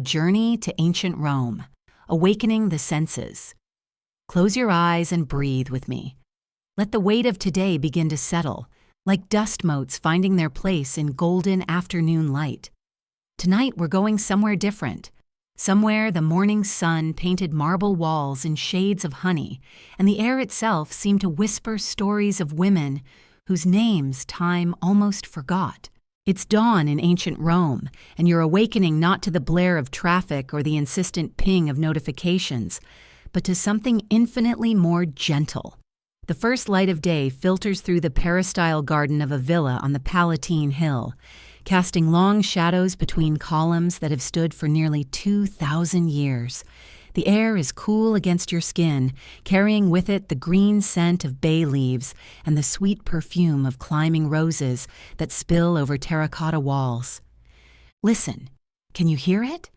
journey to ancient Rome, awakening the senses. Close your eyes and breathe with me. Let the weight of today begin to settle, like dust motes finding their place in golden afternoon light. Tonight we're going somewhere different. Somewhere the morning sun painted marble walls in shades of honey, and the air itself seemed to whisper stories of women whose names time almost forgot. It's dawn in ancient Rome, and you're awakening not to the blare of traffic or the insistent ping of notifications, but to something infinitely more gentle. The first light of day filters through the peristyle garden of a villa on the Palatine Hill, casting long shadows between columns that have stood for nearly 2,000 years. The air is cool against your skin, carrying with it the green scent of bay leaves and the sweet perfume of climbing roses that spill over terracotta walls. Listen, can you hear it?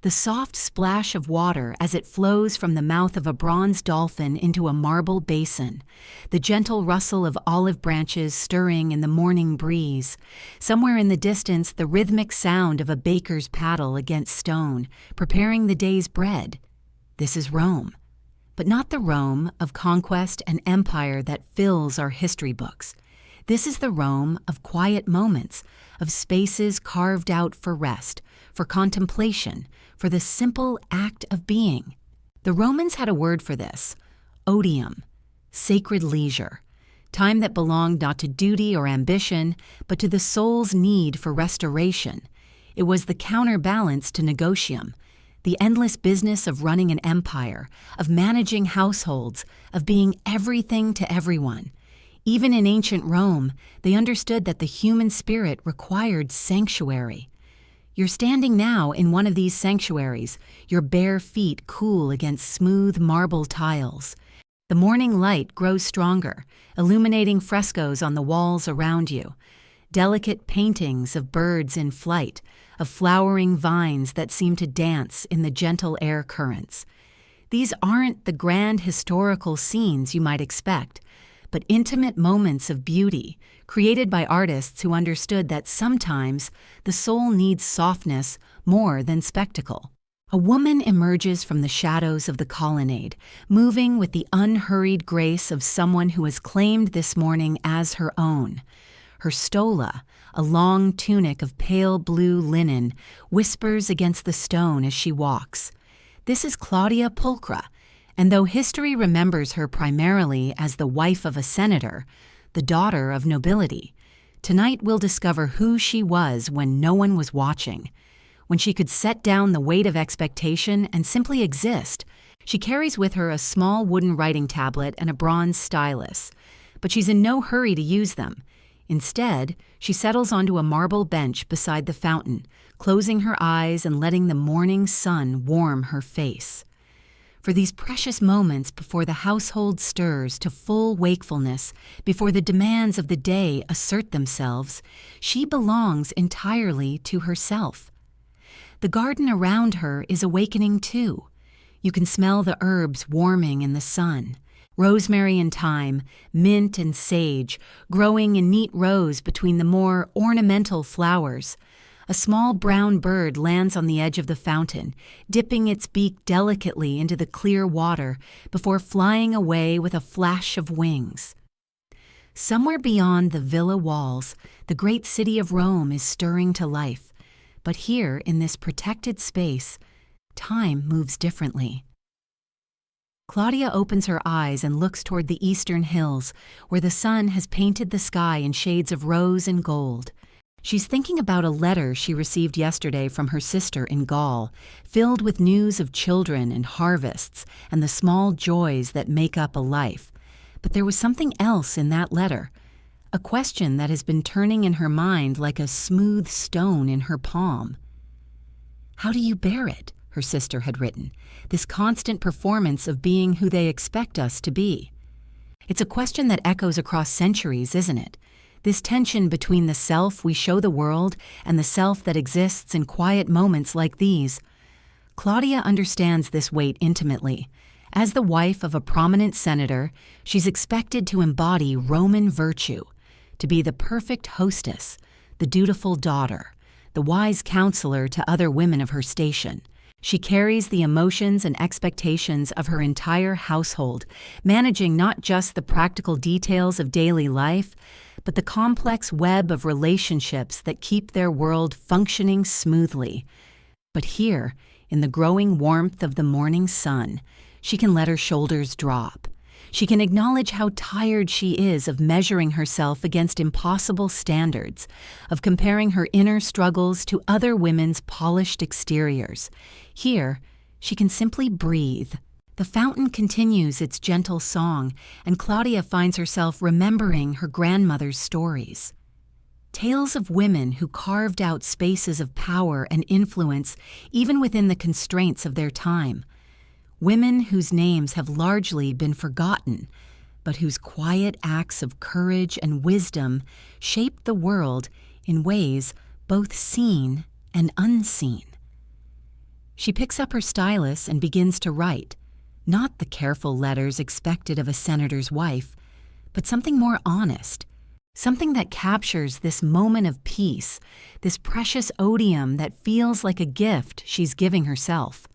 The soft splash of water as it flows from the mouth of a bronze dolphin into a marble basin, the gentle rustle of olive branches stirring in the morning breeze, somewhere in the distance the rhythmic sound of a baker's paddle against stone, preparing the day's bread. This is Rome, but not the Rome of conquest and empire that fills our history books. This is the Rome of quiet moments, of spaces carved out for rest, for contemplation, for the simple act of being. The Romans had a word for this, otium, sacred leisure, time that belonged not to duty or ambition, but to the soul's need for restoration. It was the counterbalance to negotium, the endless business of running an empire, of managing households, of being everything to everyone. Even in ancient Rome, they understood that the human spirit required sanctuary. You're standing now in one of these sanctuaries, your bare feet cool against smooth marble tiles. The morning light grows stronger, illuminating frescoes on the walls around you, delicate paintings of birds in flight, of flowering vines that seem to dance in the gentle air currents. These aren't the grand historical scenes you might expect, but intimate moments of beauty, created by artists who understood that sometimes the soul needs softness more than spectacle. A woman emerges from the shadows of the colonnade, moving with the unhurried grace of someone who has claimed this morning as her own. Her stola, a long tunic of pale blue linen, whispers against the stone as she walks. This is Claudia Pulchra, and though history remembers her primarily as the wife of a senator, the daughter of nobility, tonight we'll discover who she was when no one was watching. When she could set down the weight of expectation and simply exist. She carries with her a small wooden writing tablet and a bronze stylus, but she's in no hurry to use them. Instead, she settles onto a marble bench beside the fountain, closing her eyes and letting the morning sun warm her face. For these precious moments before the household stirs to full wakefulness, before the demands of the day assert themselves, she belongs entirely to herself. The garden around her is awakening too. You can smell the herbs warming in the sun. Rosemary and thyme, mint and sage, growing in neat rows between the more ornamental flowers. A small brown bird lands on the edge of the fountain, dipping its beak delicately into the clear water before flying away with a flash of wings. Somewhere beyond the villa walls, the great city of Rome is stirring to life. But here, in this protected space, time moves differently. Claudia opens her eyes and looks toward the eastern hills, where the sun has painted the sky in shades of rose and gold. She's thinking about a letter she received yesterday from her sister in Gaul, filled with news of children and harvests and the small joys that make up a life. But there was something else in that letter, a question that has been turning in her mind like a smooth stone in her palm. "How do you bear it?" her sister had written, "this constant performance of being who they expect us to be." It's a question that echoes across centuries, isn't it? This tension between the self we show the world and the self that exists in quiet moments like these. Claudia understands this weight intimately. As the wife of a prominent senator, she's expected to embody Roman virtue, to be the perfect hostess, the dutiful daughter, the wise counselor to other women of her station. She carries the emotions and expectations of her entire household, managing not just the practical details of daily life, but the complex web of relationships that keep their world functioning smoothly. But here, in the growing warmth of the morning sun, she can let her shoulders drop. She can acknowledge how tired she is of measuring herself against impossible standards, of comparing her inner struggles to other women's polished exteriors. Here, she can simply breathe. The fountain continues its gentle song, and Claudia finds herself remembering her grandmother's stories. Tales of women who carved out spaces of power and influence even within the constraints of their time. Women whose names have largely been forgotten, but whose quiet acts of courage and wisdom shaped the world in ways both seen and unseen. She picks up her stylus and begins to write, not the careful letters expected of a senator's wife, but something more honest, something that captures this moment of peace, this precious otium that feels like a gift she's giving herself.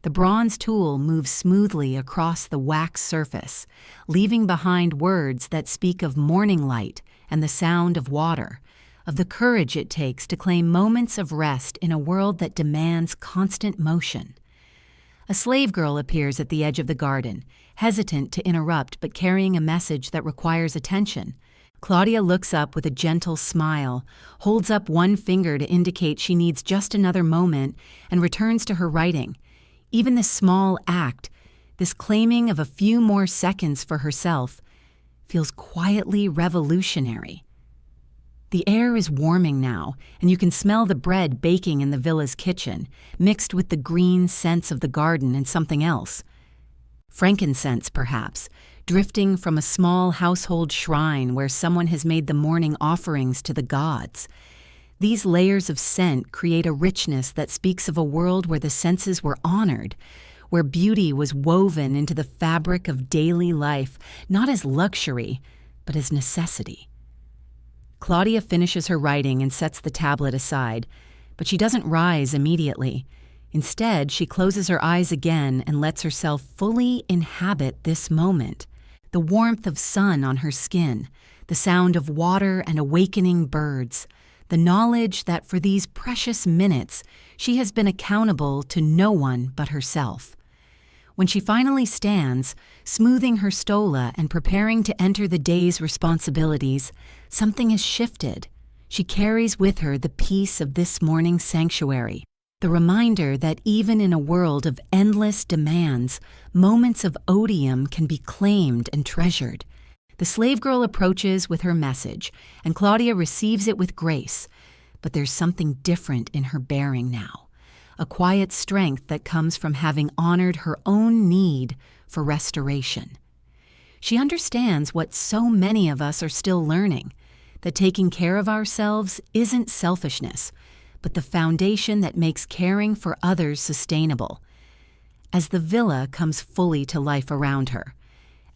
The bronze tool moves smoothly across the wax surface, leaving behind words that speak of morning light and the sound of water, of the courage it takes to claim moments of rest in a world that demands constant motion. A slave girl appears at the edge of the garden, hesitant to interrupt but carrying a message that requires attention. Claudia looks up with a gentle smile, holds up one finger to indicate she needs just another moment, and returns to her writing. Even this small act, this claiming of a few more seconds for herself, feels quietly revolutionary. The air is warming now, and you can smell the bread baking in the villa's kitchen, mixed with the green scents of the garden and something else. Frankincense, perhaps, drifting from a small household shrine where someone has made the morning offerings to the gods. These layers of scent create a richness that speaks of a world where the senses were honored, where beauty was woven into the fabric of daily life, not as luxury, but as necessity. Claudia finishes her writing and sets the tablet aside, but she doesn't rise immediately. Instead, she closes her eyes again and lets herself fully inhabit this moment. The warmth of sun on her skin, the sound of water and awakening birds, the knowledge that for these precious minutes she has been accountable to no one but herself. When she finally stands, smoothing her stola and preparing to enter the day's responsibilities, something has shifted. She carries with her the peace of this morning's sanctuary, the reminder that even in a world of endless demands, moments of otium can be claimed and treasured. The slave girl approaches with her message, and Claudia receives it with grace. But there's something different in her bearing now, a quiet strength that comes from having honored her own need for restoration. She understands what so many of us are still learning, that taking care of ourselves isn't selfishness, but the foundation that makes caring for others sustainable. As the villa comes fully to life around her,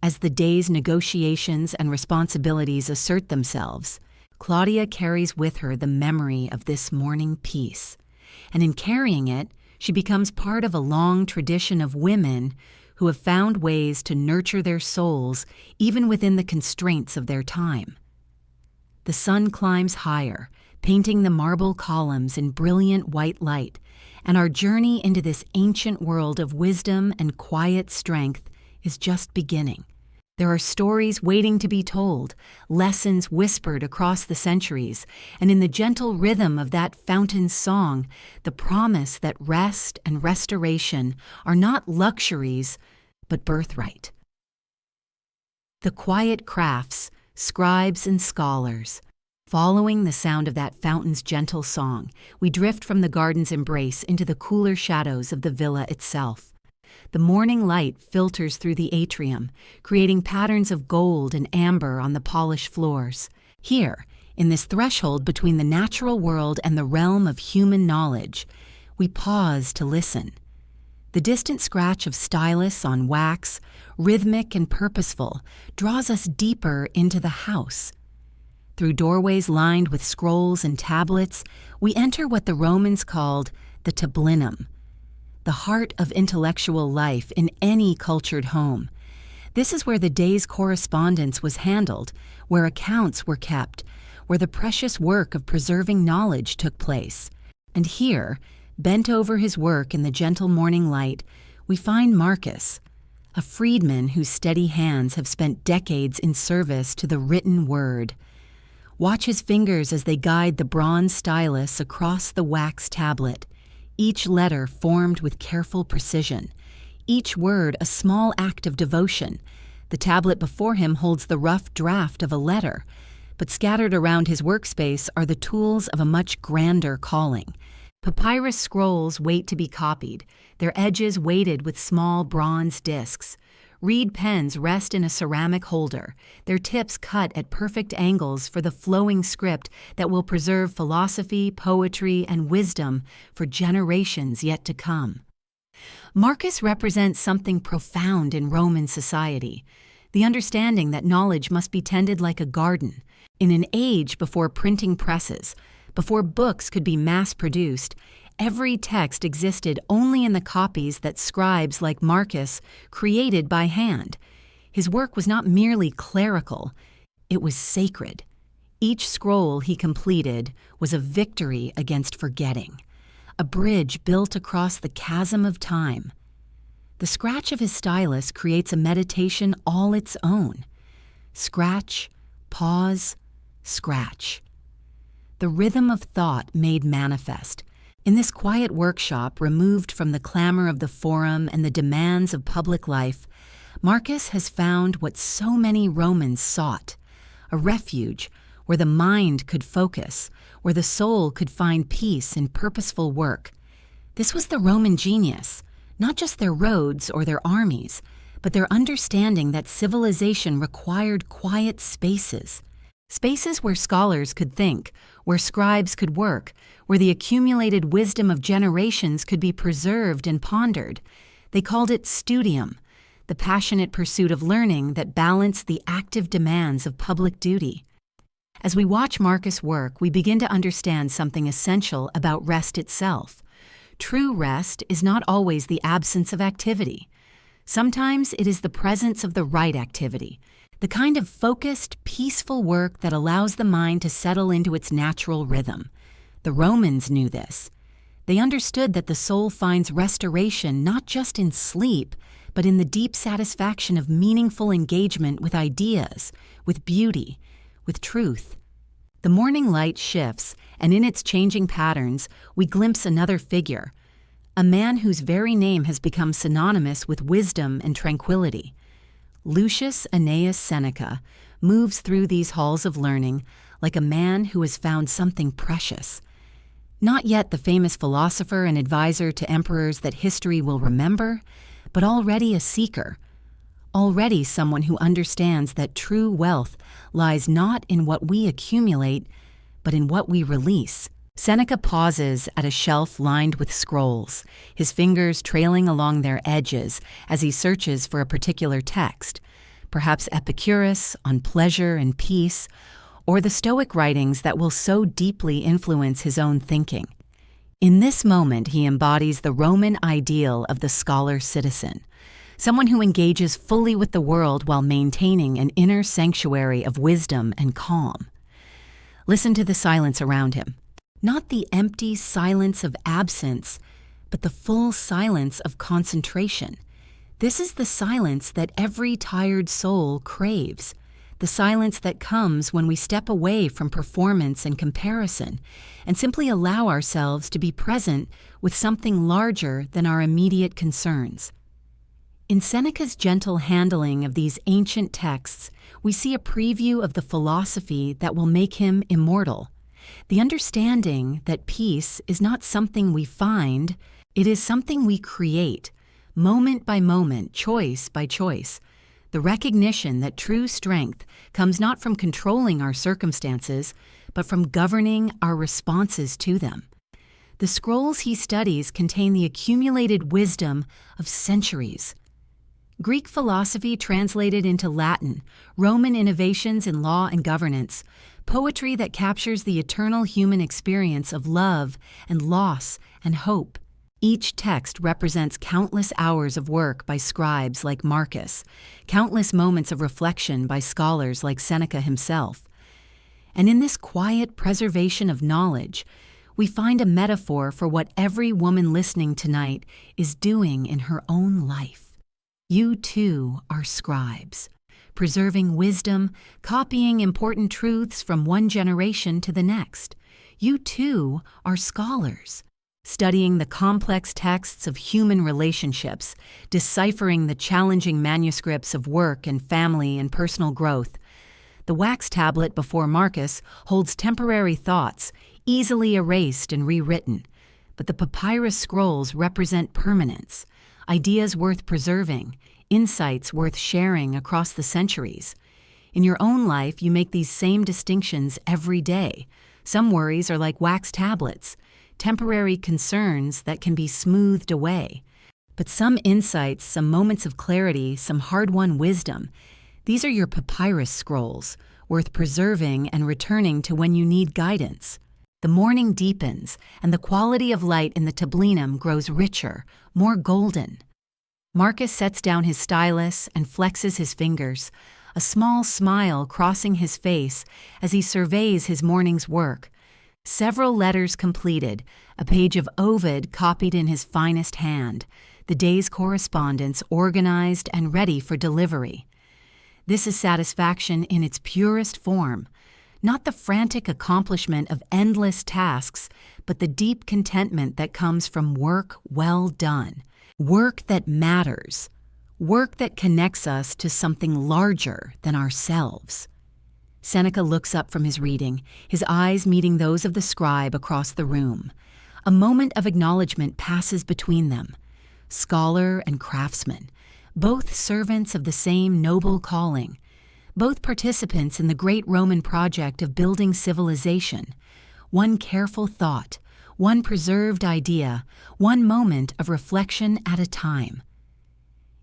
as the day's negotiations and responsibilities assert themselves, Claudia carries with her the memory of this morning peace. And in carrying it, she becomes part of a long tradition of women who have found ways to nurture their souls even within the constraints of their time. The sun climbs higher, painting the marble columns in brilliant white light, and our journey into this ancient world of wisdom and quiet strength is just beginning. There are stories waiting to be told, lessons whispered across the centuries, and in the gentle rhythm of that fountain's song, the promise that rest and restoration are not luxuries, but birthright. The quiet crafts, scribes and scholars. Following the sound of that fountain's gentle song, we drift from the garden's embrace into the cooler shadows of the villa itself. The morning light filters through the atrium, creating patterns of gold and amber on the polished floors. Here, in this threshold between the natural world and the realm of human knowledge, we pause to listen. The distant scratch of stylus on wax, rhythmic and purposeful, draws us deeper into the house. Through doorways lined with scrolls and tablets, we enter what the Romans called the tablinum, the heart of intellectual life in any cultured home. This is where the day's correspondence was handled, where accounts were kept, where the precious work of preserving knowledge took place. And here, bent over his work in the gentle morning light, we find Marcus, a freedman whose steady hands have spent decades in service to the written word. Watch his fingers as they guide the bronze stylus across the wax tablet, each letter formed with careful precision, each word a small act of devotion. The tablet before him holds the rough draft of a letter, but scattered around his workspace are the tools of a much grander calling. Papyrus scrolls wait to be copied, their edges weighted with small bronze discs. Reed pens rest in a ceramic holder, their tips cut at perfect angles for the flowing script that will preserve philosophy, poetry, and wisdom for generations yet to come. Marcus represents something profound in Roman society, the understanding that knowledge must be tended like a garden. In an age before printing presses, before books could be mass-produced, every text existed only in the copies that scribes like Marcus created by hand. His work was not merely clerical, it was sacred. Each scroll he completed was a victory against forgetting, a bridge built across the chasm of time. The scratch of his stylus creates a meditation all its own. Scratch, pause, scratch. The rhythm of thought made manifest. In this quiet workshop, removed from the clamor of the forum and the demands of public life, Marcus has found what so many Romans sought, a refuge where the mind could focus, where the soul could find peace in purposeful work. This was the Roman genius, not just their roads or their armies, but their understanding that civilization required quiet spaces. Spaces where scholars could think, where scribes could work, where the accumulated wisdom of generations could be preserved and pondered. They called it studium, the passionate pursuit of learning that balanced the active demands of public duty. As we watch Marcus work, we begin to understand something essential about rest itself. True rest is not always the absence of activity. Sometimes it is the presence of the right activity, the kind of focused, peaceful work that allows the mind to settle into its natural rhythm. The Romans knew this. They understood that the soul finds restoration not just in sleep, but in the deep satisfaction of meaningful engagement with ideas, with beauty, with truth. The morning light shifts, and in its changing patterns, we glimpse another figure, a man whose very name has become synonymous with wisdom and tranquility. Lucius Annaeus Seneca moves through these halls of learning like a man who has found something precious. Not yet the famous philosopher and advisor to emperors that history will remember, but already a seeker, already someone who understands that true wealth lies not in what we accumulate, but in what we release. Seneca pauses at a shelf lined with scrolls, his fingers trailing along their edges as he searches for a particular text, perhaps Epicurus on pleasure and peace, or the Stoic writings that will so deeply influence his own thinking. In this moment, he embodies the Roman ideal of the scholar-citizen, someone who engages fully with the world while maintaining an inner sanctuary of wisdom and calm. Listen to the silence around him. Not the empty silence of absence, but the full silence of concentration. This is the silence that every tired soul craves, the silence that comes when we step away from performance and comparison and simply allow ourselves to be present with something larger than our immediate concerns. In Seneca's gentle handling of these ancient texts, we see a preview of the philosophy that will make him immortal. The understanding that peace is not something we find, it is something we create, moment by moment, choice by choice. The recognition that true strength comes not from controlling our circumstances, but from governing our responses to them. The scrolls he studies contain the accumulated wisdom of centuries. Greek philosophy translated into Latin, Roman innovations in law and governance, poetry that captures the eternal human experience of love and loss and hope. Each text represents countless hours of work by scribes like Marcus, countless moments of reflection by scholars like Seneca himself. And in this quiet preservation of knowledge, we find a metaphor for what every woman listening tonight is doing in her own life. You too are scribes, preserving wisdom, copying important truths from one generation to the next. You too are scholars, studying the complex texts of human relationships, deciphering the challenging manuscripts of work and family and personal growth. The wax tablet before Marcus holds temporary thoughts, easily erased and rewritten, but the papyrus scrolls represent permanence, ideas worth preserving, insights worth sharing across the centuries. In your own life, you make these same distinctions every day. Some worries are like wax tablets, temporary concerns that can be smoothed away. But some insights, some moments of clarity, some hard-won wisdom, these are your papyrus scrolls, worth preserving and returning to when you need guidance. The morning deepens, and the quality of light in the tablinum grows richer, more golden. Marcus sets down his stylus and flexes his fingers, a small smile crossing his face as he surveys his morning's work. Several letters completed, a page of Ovid copied in his finest hand, the day's correspondence organized and ready for delivery. This is satisfaction in its purest form, not the frantic accomplishment of endless tasks, but the deep contentment that comes from work well done, work that matters, work that connects us to something larger than ourselves. Seneca looks up from his reading, his eyes meeting those of the scribe across the room. A moment of acknowledgement passes between them. Scholar and craftsman, both servants of the same noble calling, both participants in the great Roman project of building civilization. One careful thought, one preserved idea, one moment of reflection at a time.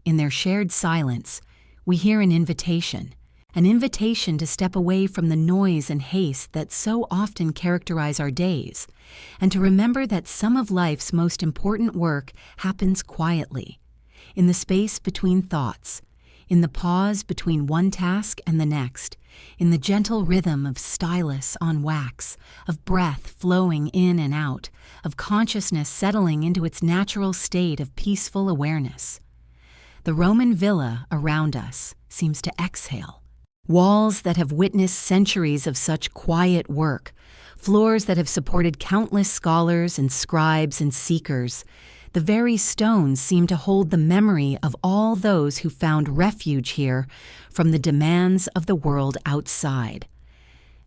In their shared silence, we hear an invitation to step away from the noise and haste that so often characterize our days, and to remember that some of life's most important work happens quietly, in the space between thoughts, in the pause between one task and the next, in the gentle rhythm of stylus on wax, of breath flowing in and out, of consciousness settling into its natural state of peaceful awareness. The Roman villa around us seems to exhale. Walls that have witnessed centuries of such quiet work, floors that have supported countless scholars and scribes and seekers. The very stones seem to hold the memory of all those who found refuge here from the demands of the world outside.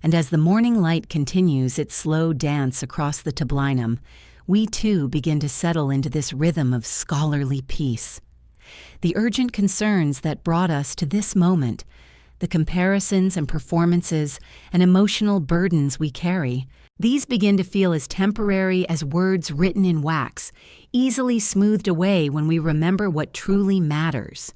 And as the morning light continues its slow dance across the tablinum, we too begin to settle into this rhythm of scholarly peace. The urgent concerns that brought us to this moment, the comparisons and performances and emotional burdens we carry, these begin to feel as temporary as words written in wax, easily smoothed away when we remember what truly matters.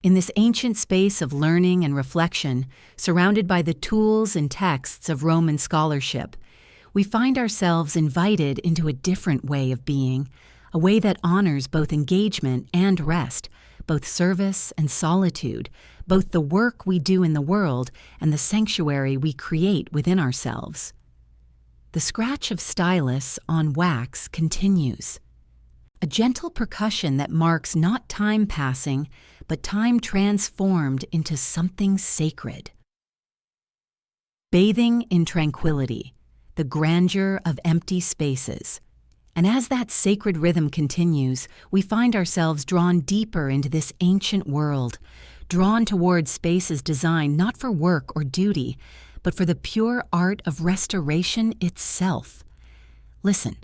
In this ancient space of learning and reflection, surrounded by the tools and texts of Roman scholarship, we find ourselves invited into a different way of being, a way that honors both engagement and rest, both service and solitude, both the work we do in the world and the sanctuary we create within ourselves. The scratch of stylus on wax continues, a gentle percussion that marks not time passing, but time transformed into something sacred. Bathing in tranquility, the grandeur of empty spaces. And as that sacred rhythm continues, we find ourselves drawn deeper into this ancient world, drawn towards spaces designed not for work or duty, but for the pure art of restoration itself. Listen,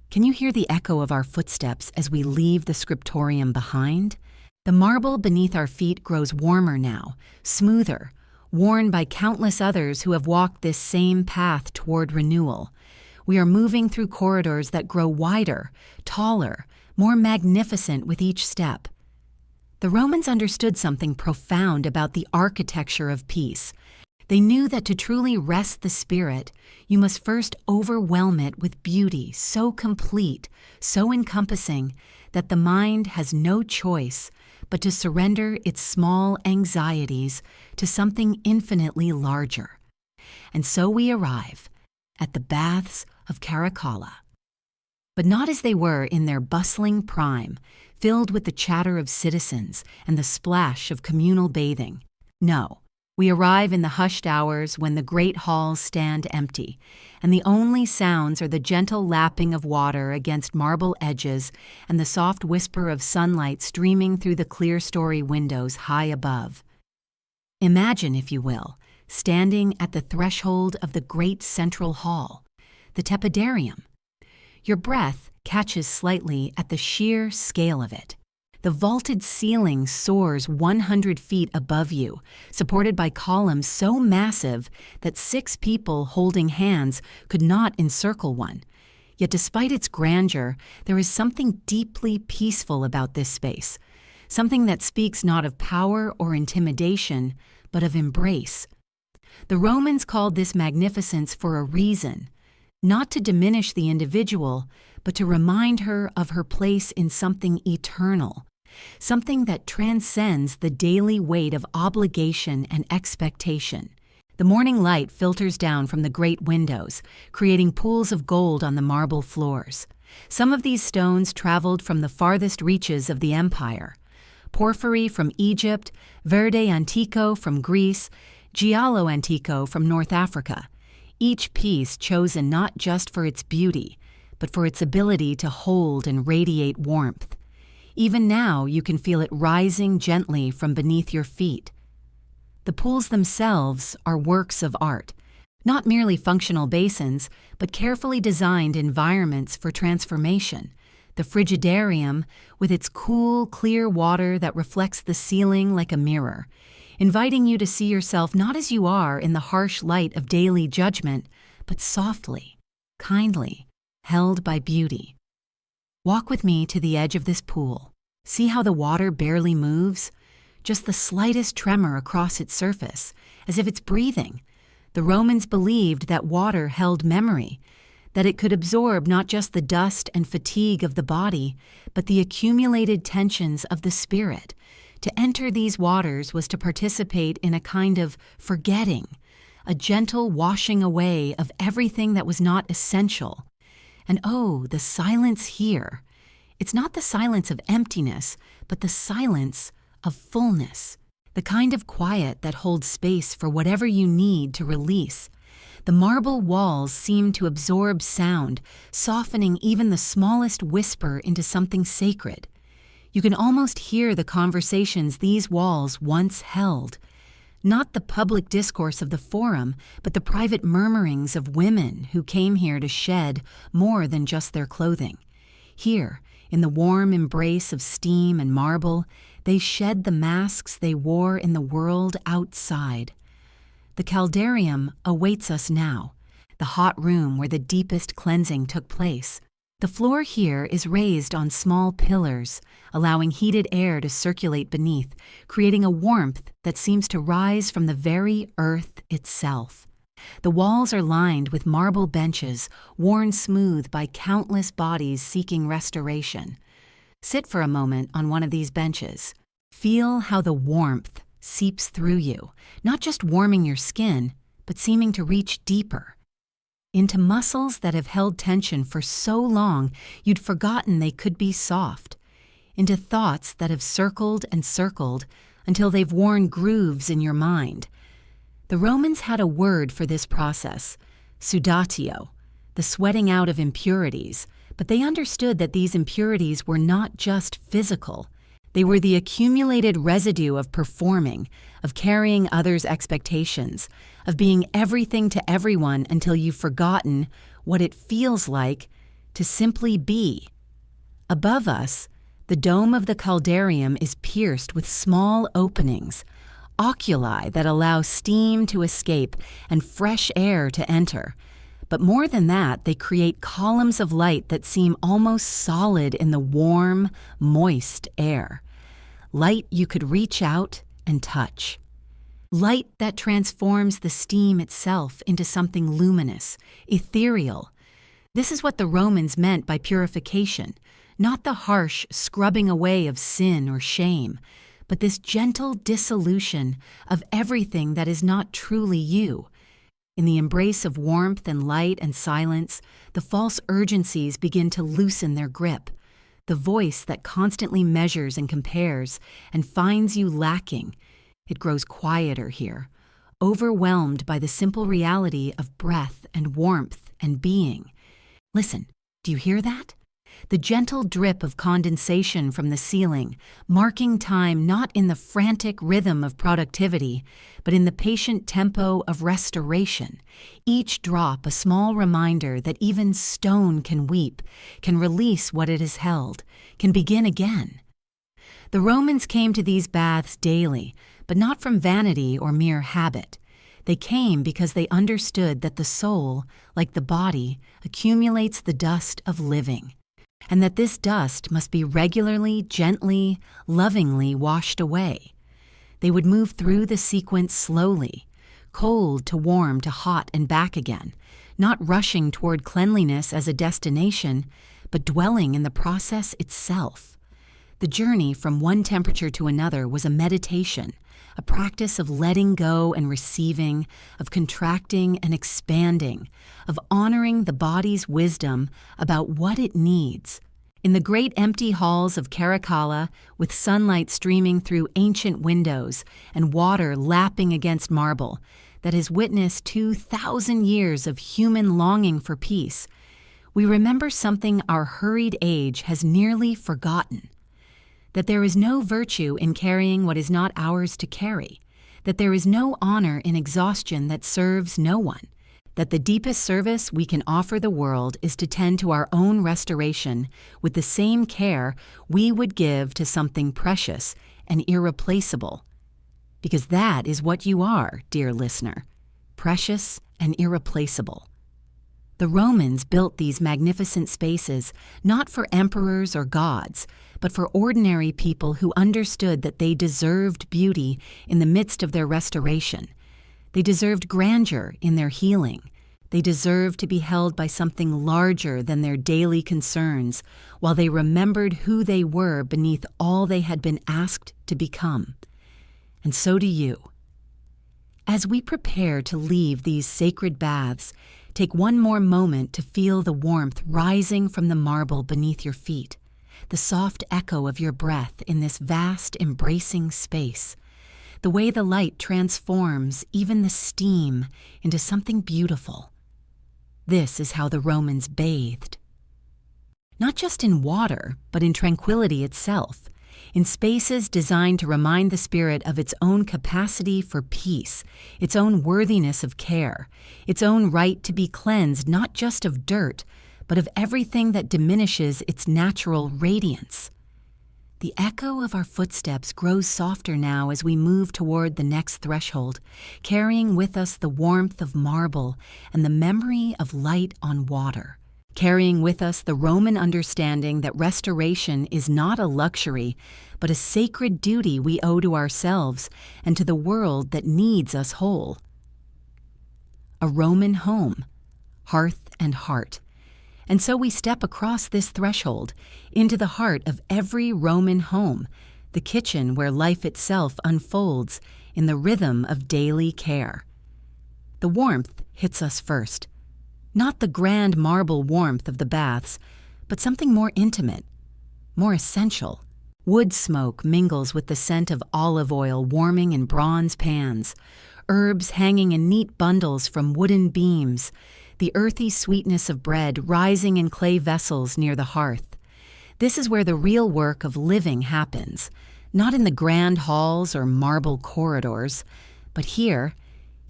can you hear the echo of our footsteps as we leave the scriptorium behind? The marble beneath our feet grows warmer now, smoother, worn by countless others who have walked this same path toward renewal. We are moving through corridors that grow wider, taller, more magnificent with each step. The Romans understood something profound about the architecture of peace. They knew that to truly rest the spirit, you must first overwhelm it with beauty so complete, so encompassing, that the mind has no choice but to surrender its small anxieties to something infinitely larger. And so we arrive at the baths of Caracalla. But not as they were in their bustling prime, filled with the chatter of citizens and the splash of communal bathing. No, we arrive in the hushed hours when the great halls stand empty, and the only sounds are the gentle lapping of water against marble edges and the soft whisper of sunlight streaming through the clear-story windows high above. Imagine, if you will, standing at the threshold of the great central hall, the tepidarium. Your breath catches slightly at the sheer scale of it. The vaulted ceiling soars 100 feet above you, supported by columns so massive that 6 people holding hands could not encircle one. Yet despite its grandeur, there is something deeply peaceful about this space, something that speaks not of power or intimidation, but of embrace. The Romans called this magnificence for a reason, not to diminish the individual, but to remind her of her place in something eternal, something that transcends the daily weight of obligation and expectation. The morning light filters down from the great windows, creating pools of gold on the marble floors. Some of these stones traveled from the farthest reaches of the empire. Porphyry from Egypt, Verde Antico from Greece, Giallo Antico from North Africa. Each piece chosen not just for its beauty, but for its ability to hold and radiate warmth. Even now, you can feel it rising gently from beneath your feet. The pools themselves are works of art, not merely functional basins, but carefully designed environments for transformation. The frigidarium, with its cool, clear water that reflects the ceiling like a mirror, inviting you to see yourself not as you are in the harsh light of daily judgment, but softly, kindly, held by beauty. Walk with me to the edge of this pool. See how the water barely moves? Just the slightest tremor across its surface, as if it's breathing. The Romans believed that water held memory, that it could absorb not just the dust and fatigue of the body, but the accumulated tensions of the spirit. To enter these waters was to participate in a kind of forgetting, a gentle washing away of everything that was not essential. And oh, the silence here. It's not the silence of emptiness, but the silence of fullness, the kind of quiet that holds space for whatever you need to release. The marble walls seem to absorb sound, softening even the smallest whisper into something sacred. You can almost hear the conversations these walls once held. Not the public discourse of the forum, but the private murmurings of women who came here to shed more than just their clothing. Here, in the warm embrace of steam and marble, they shed the masks they wore in the world outside. The caldarium awaits us now, the hot room where the deepest cleansing took place. The floor here is raised on small pillars, allowing heated air to circulate beneath, creating a warmth that seems to rise from the very earth itself. The walls are lined with marble benches, worn smooth by countless bodies seeking restoration. Sit for a moment on one of these benches. Feel how the warmth seeps through you, not just warming your skin, but seeming to reach deeper, into muscles that have held tension for so long you'd forgotten they could be soft, into thoughts that have circled and circled until they've worn grooves in your mind. The Romans had a word for this process, sudatio, the sweating out of impurities, but they understood that these impurities were not just physical. They were the accumulated residue of performing, of carrying others' expectations, of being everything to everyone until you've forgotten what it feels like to simply be. Above us, the dome of the caldarium is pierced with small openings, oculi that allow steam to escape and fresh air to enter. But more than that, they create columns of light that seem almost solid in the warm, moist air. Light you could reach out and touch. light that transforms the steam itself into something luminous, ethereal. This is what the Romans meant by purification, not the harsh scrubbing away of sin or shame, but this gentle dissolution of everything that is not truly you. In the embrace of warmth and light and silence, the false urgencies begin to loosen their grip. The voice that constantly measures and compares and finds you lacking, it grows quieter here, overwhelmed by the simple reality of breath and warmth and being. Listen, do you hear that? The gentle drip of condensation from the ceiling, marking time not in the frantic rhythm of productivity, but in the patient tempo of restoration. Each drop a small reminder that even stone can weep, can release what it has held, can begin again. The Romans came to these baths daily, but not from vanity or mere habit. They came because they understood that the soul, like the body, accumulates the dust of living, and that this dust must be regularly, gently, lovingly washed away. They would move through the sequence slowly, cold to warm to hot and back again, not rushing toward cleanliness as a destination, but dwelling in the process itself. The journey from one temperature to another was a meditation, a practice of letting go and receiving, of contracting and expanding, of honoring the body's wisdom about what it needs. In the great empty halls of Caracalla, with sunlight streaming through ancient windows and water lapping against marble, that has witnessed 2,000 years of human longing for peace, we remember something our hurried age has nearly forgotten. That there is no virtue in carrying what is not ours to carry, that there is no honor in exhaustion that serves no one, that the deepest service we can offer the world is to tend to our own restoration with the same care we would give to something precious and irreplaceable. Because that is what you are, dear listener, precious and irreplaceable. The Romans built these magnificent spaces not for emperors or gods, but for ordinary people who understood that they deserved beauty in the midst of their restoration. They deserved grandeur in their healing. They deserved to be held by something larger than their daily concerns, while they remembered who they were beneath all they had been asked to become. And so do you. As we prepare to leave these sacred baths, take one more moment to feel the warmth rising from the marble beneath your feet, the soft echo of your breath in this vast, embracing space, the way the light transforms even the steam into something beautiful. This is how the Romans bathed. Not just in water, but in tranquility itself, in spaces designed to remind the spirit of its own capacity for peace, its own worthiness of care, its own right to be cleansed not just of dirt, but of everything that diminishes its natural radiance. The echo of our footsteps grows softer now as we move toward the next threshold, carrying with us the warmth of marble and the memory of light on water, carrying with us the Roman understanding that restoration is not a luxury, but a sacred duty we owe to ourselves and to the world that needs us whole. A Roman home, hearth and heart. And so we step across this threshold into the heart of every Roman home, the kitchen where life itself unfolds in the rhythm of daily care. The warmth hits us first. Not the grand marble warmth of the baths, but something more intimate, more essential. Wood smoke mingles with the scent of olive oil warming in bronze pans, herbs hanging in neat bundles from wooden beams, the earthy sweetness of bread rising in clay vessels near the hearth. This is where the real work of living happens, not in the grand halls or marble corridors, but here,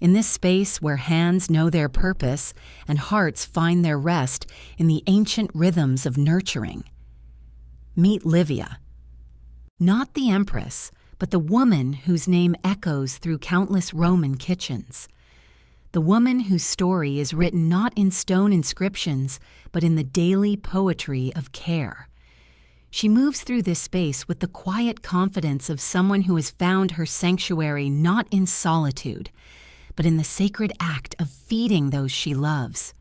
in this space where hands know their purpose and hearts find their rest in the ancient rhythms of nurturing. Meet Livia. Not the empress, but the woman whose name echoes through countless Roman kitchens. The woman whose story is written not in stone inscriptions, but in the daily poetry of care. She moves through this space with the quiet confidence of someone who has found her sanctuary not in solitude, but in the sacred act of feeding those she loves.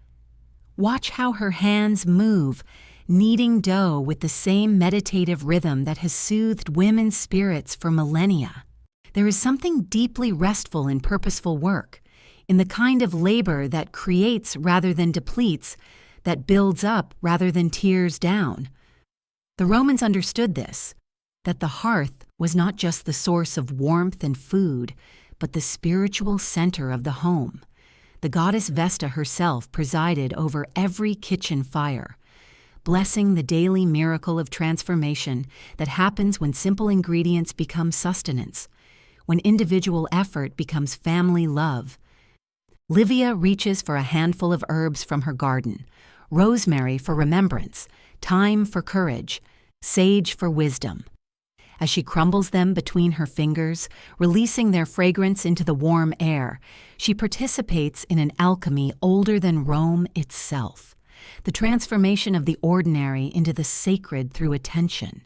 Watch how her hands move, kneading dough with the same meditative rhythm that has soothed women's spirits for millennia. There is something deeply restful in purposeful work, in the kind of labor that creates rather than depletes, that builds up rather than tears down. The Romans understood this, that the hearth was not just the source of warmth and food, but the spiritual center of the home. The goddess Vesta herself presided over every kitchen fire, blessing the daily miracle of transformation that happens when simple ingredients become sustenance, when individual effort becomes family love. Livia reaches for a handful of herbs from her garden, rosemary for remembrance, thyme for courage, sage for wisdom. As she crumbles them between her fingers, releasing their fragrance into the warm air, she participates in an alchemy older than Rome itself. The transformation of the ordinary into the sacred through attention,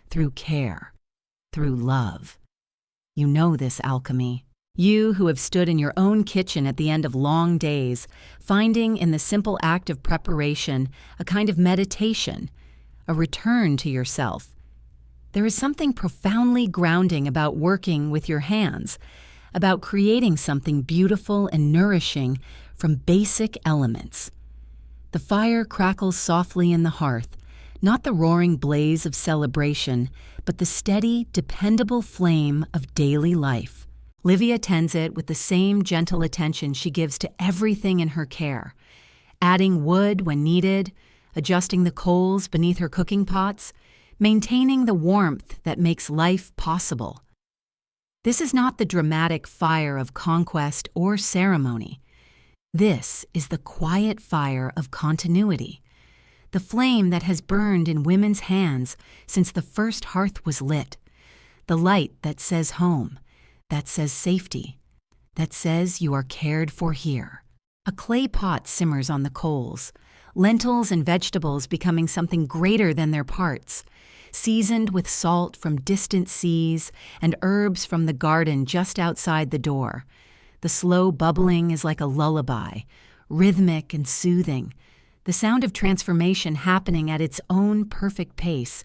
through care, through love. You know this alchemy. You who have stood in your own kitchen at the end of long days, finding in the simple act of preparation a kind of meditation, a return to yourself. There is something profoundly grounding about working with your hands, about creating something beautiful and nourishing from basic elements. The fire crackles softly in the hearth, not the roaring blaze of celebration, but the steady, dependable flame of daily life. Livia tends it with the same gentle attention she gives to everything in her care, adding wood when needed, adjusting the coals beneath her cooking pots, maintaining the warmth that makes life possible. This is not the dramatic fire of conquest or ceremony. This is the quiet fire of continuity, the flame that has burned in women's hands since the first hearth was lit, the light that says home, that says safety, that says you are cared for here. A clay pot simmers on the coals, lentils and vegetables becoming something greater than their parts, seasoned with salt from distant seas and herbs from the garden just outside the door. The slow bubbling is like a lullaby, rhythmic and soothing, the sound of transformation happening at its own perfect pace.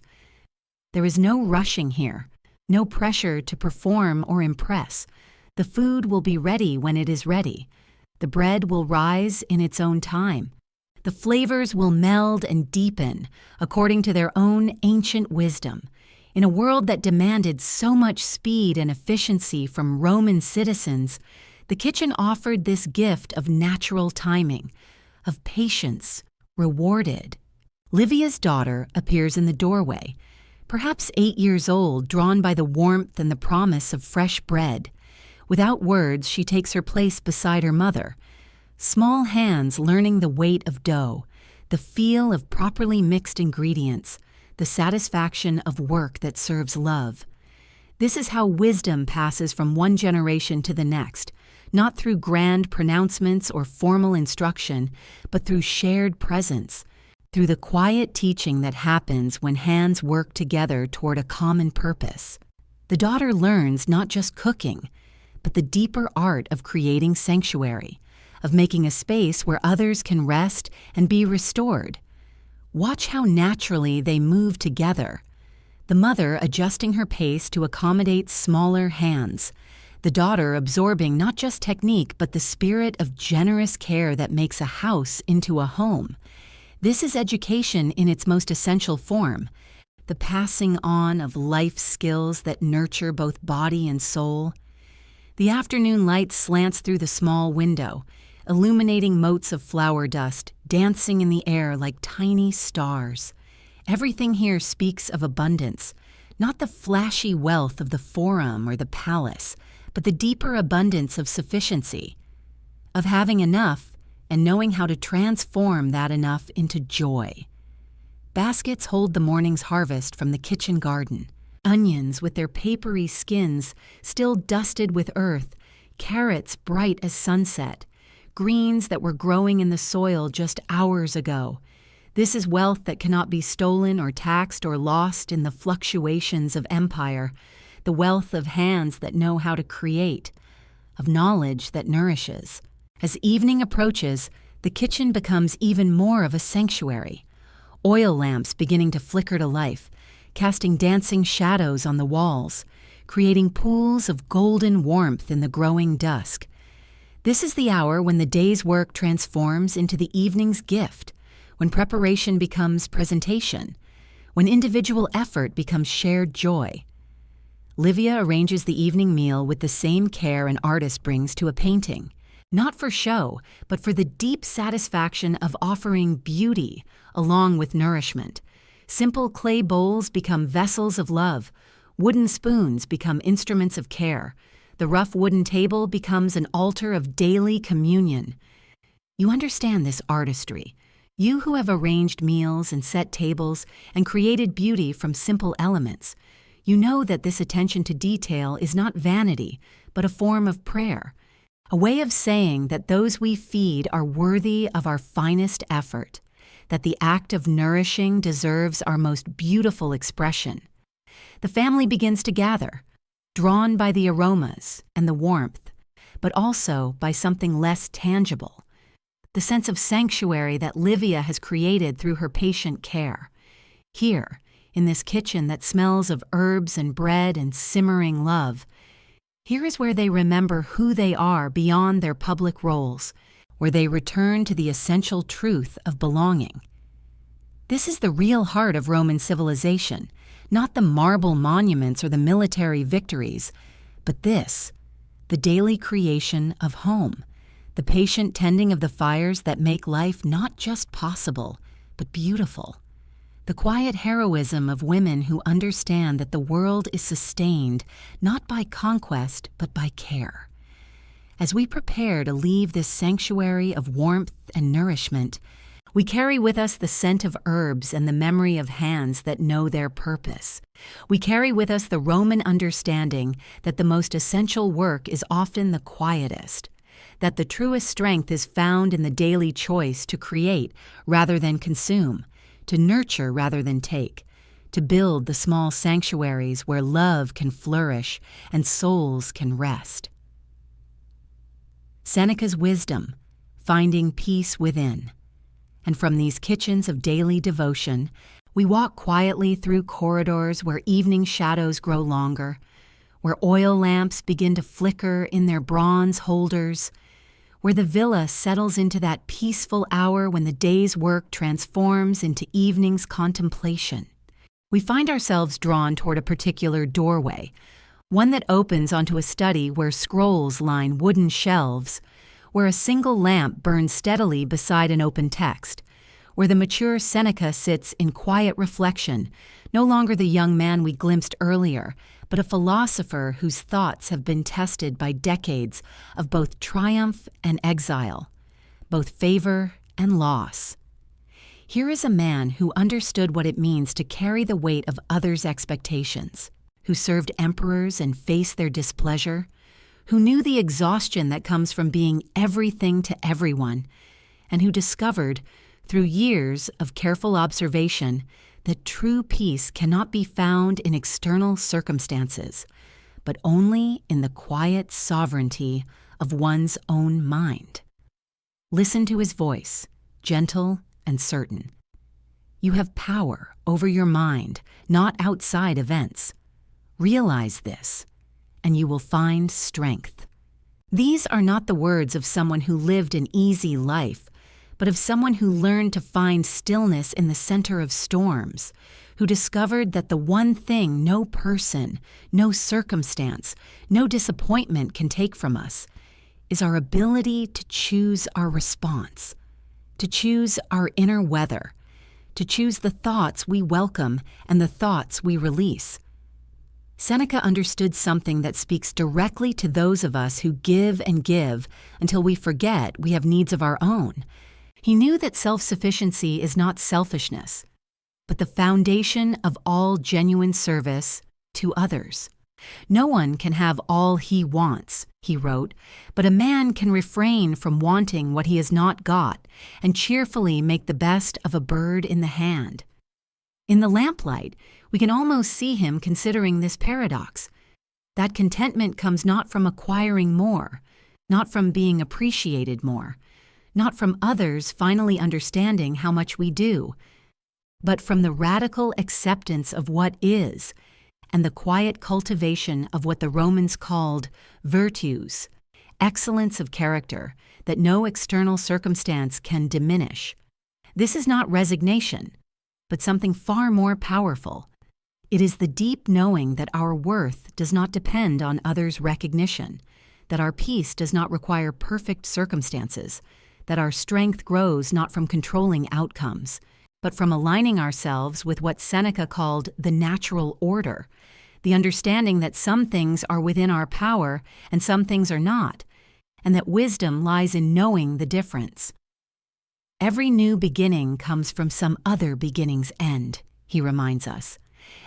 There is no rushing here, no pressure to perform or impress. The food will be ready when it is ready. The bread will rise in its own time. The flavors will meld and deepen according to their own ancient wisdom. In a world that demanded so much speed and efficiency from Roman citizens, the kitchen offered this gift of natural timing, of patience, rewarded. Livia's daughter appears in the doorway, perhaps 8 years old, drawn by the warmth and the promise of fresh bread. Without words, she takes her place beside her mother, small hands learning the weight of dough, the feel of properly mixed ingredients, the satisfaction of work that serves love. This is how wisdom passes from one generation to the next, not through grand pronouncements or formal instruction, but through shared presence, through the quiet teaching that happens when hands work together toward a common purpose. The daughter learns not just cooking, but the deeper art of creating sanctuary, of making a space where others can rest and be restored. Watch how naturally they move together, the mother adjusting her pace to accommodate smaller hands, the daughter absorbing not just technique but the spirit of generous care that makes a house into a home. This is education in its most essential form, the passing on of life skills that nurture both body and soul. The afternoon light slants through the small window, illuminating motes of flour dust, dancing in the air like tiny stars. Everything here speaks of abundance, not the flashy wealth of the forum or the palace, but the deeper abundance of sufficiency, of having enough and knowing how to transform that enough into joy. Baskets hold the morning's harvest from the kitchen garden. Onions with their papery skins still dusted with earth, carrots bright as sunset, greens that were growing in the soil just hours ago. This is wealth that cannot be stolen or taxed or lost in the fluctuations of empire, the wealth of hands that know how to create, of knowledge that nourishes. As evening approaches, the kitchen becomes even more of a sanctuary. Oil lamps beginning to flicker to life, casting dancing shadows on the walls, creating pools of golden warmth in the growing dusk. This is the hour when the day's work transforms into the evening's gift, when preparation becomes presentation, when individual effort becomes shared joy. Livia arranges the evening meal with the same care an artist brings to a painting, not for show, but for the deep satisfaction of offering beauty along with nourishment. Simple clay bowls become vessels of love, wooden spoons become instruments of care, the rough wooden table becomes an altar of daily communion. You understand this artistry, you who have arranged meals and set tables and created beauty from simple elements. You know that this attention to detail is not vanity, but a form of prayer, a way of saying that those we feed are worthy of our finest effort, that the act of nourishing deserves our most beautiful expression. The family begins to gather, drawn by the aromas and the warmth, but also by something less tangible, the sense of sanctuary that Livia has created through her patient care. Here, in this kitchen that smells of herbs and bread and simmering love, here is where they remember who they are beyond their public roles, where they return to the essential truth of belonging. This is the real heart of Roman civilization, not the marble monuments or the military victories, but this, the daily creation of home, the patient tending of the fires that make life not just possible, but beautiful. The quiet heroism of women who understand that the world is sustained not by conquest, but by care. As we prepare to leave this sanctuary of warmth and nourishment, we carry with us the scent of herbs and the memory of hands that know their purpose. We carry with us the Roman understanding that the most essential work is often the quietest, that the truest strength is found in the daily choice to create rather than consume, to nurture rather than take, to build the small sanctuaries where love can flourish and souls can rest. Seneca's wisdom, finding peace within. And from these kitchens of daily devotion, we walk quietly through corridors where evening shadows grow longer, where oil lamps begin to flicker in their bronze holders, where the villa settles into that peaceful hour when the day's work transforms into evening's contemplation. We find ourselves drawn toward a particular doorway, one that opens onto a study where scrolls line wooden shelves, where a single lamp burns steadily beside an open text, where the mature Seneca sits in quiet reflection, no longer the young man we glimpsed earlier, but a philosopher whose thoughts have been tested by decades of both triumph and exile, both favor and loss. Here is a man who understood what it means to carry the weight of others' expectations, who served emperors and faced their displeasure, who knew the exhaustion that comes from being everything to everyone, and who discovered, through years of careful observation, that true peace cannot be found in external circumstances, but only in the quiet sovereignty of one's own mind. Listen to his voice, gentle and certain. You have power over your mind, not outside events. Realize this, and you will find strength. These are not the words of someone who lived an easy life, but of someone who learned to find stillness in the center of storms, who discovered that the one thing no person, no circumstance, no disappointment can take from us is our ability to choose our response, to choose our inner weather, to choose the thoughts we welcome and the thoughts we release. Seneca understood something that speaks directly to those of us who give and give until we forget we have needs of our own. He knew that self-sufficiency is not selfishness, but the foundation of all genuine service to others. No one can have all he wants, he wrote, but a man can refrain from wanting what he has not got and cheerfully make the best of a bird in the hand. In the lamplight, we can almost see him considering this paradox. That contentment comes not from acquiring more, not from being appreciated more, not from others finally understanding how much we do, but from the radical acceptance of what is and the quiet cultivation of what the Romans called virtues, excellence of character that no external circumstance can diminish. This is not resignation, but something far more powerful. It is the deep knowing that our worth does not depend on others' recognition, that our peace does not require perfect circumstances, that our strength grows not from controlling outcomes, but from aligning ourselves with what Seneca called the natural order, the understanding that some things are within our power and some things are not, and that wisdom lies in knowing the difference. Every new beginning comes from some other beginning's end, he reminds us,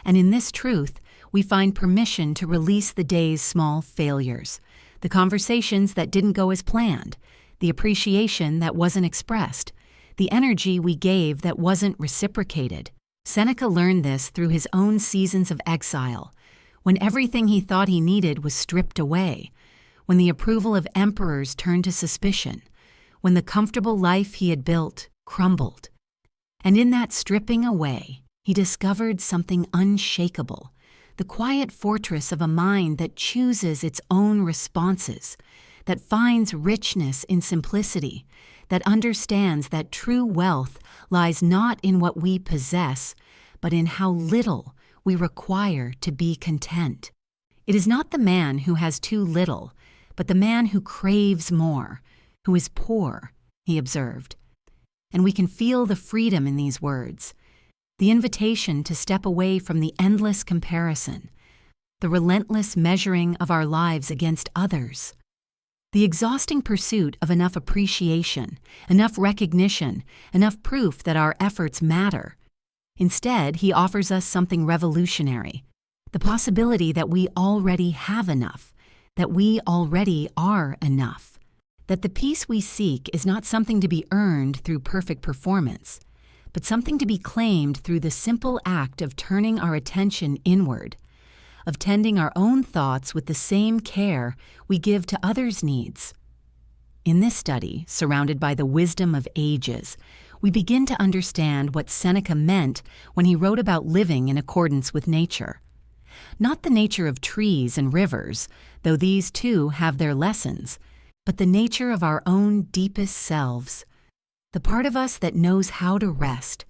and in this truth we find permission to release the day's small failures, the conversations that didn't go as planned, the appreciation that wasn't expressed, the energy we gave that wasn't reciprocated. Seneca learned this through his own seasons of exile, when everything he thought he needed was stripped away, when the approval of emperors turned to suspicion, when the comfortable life he had built crumbled. And in that stripping away, he discovered something unshakable, the quiet fortress of a mind that chooses its own responses, that finds richness in simplicity, that understands that true wealth lies not in what we possess, but in how little we require to be content. It is not the man who has too little, but the man who craves more, who is poor, he observed. And we can feel the freedom in these words, the invitation to step away from the endless comparison, the relentless measuring of our lives against others, the exhausting pursuit of enough appreciation, enough recognition, enough proof that our efforts matter. Instead, he offers us something revolutionary, the possibility that we already have enough, that we already are enough, that the peace we seek is not something to be earned through perfect performance, but something to be claimed through the simple act of turning our attention inward, of tending our own thoughts with the same care we give to others' needs. In this study, surrounded by the wisdom of ages, we begin to understand what Seneca meant when he wrote about living in accordance with nature. Not the nature of trees and rivers, though these too have their lessons, but the nature of our own deepest selves, the part of us that knows how to rest,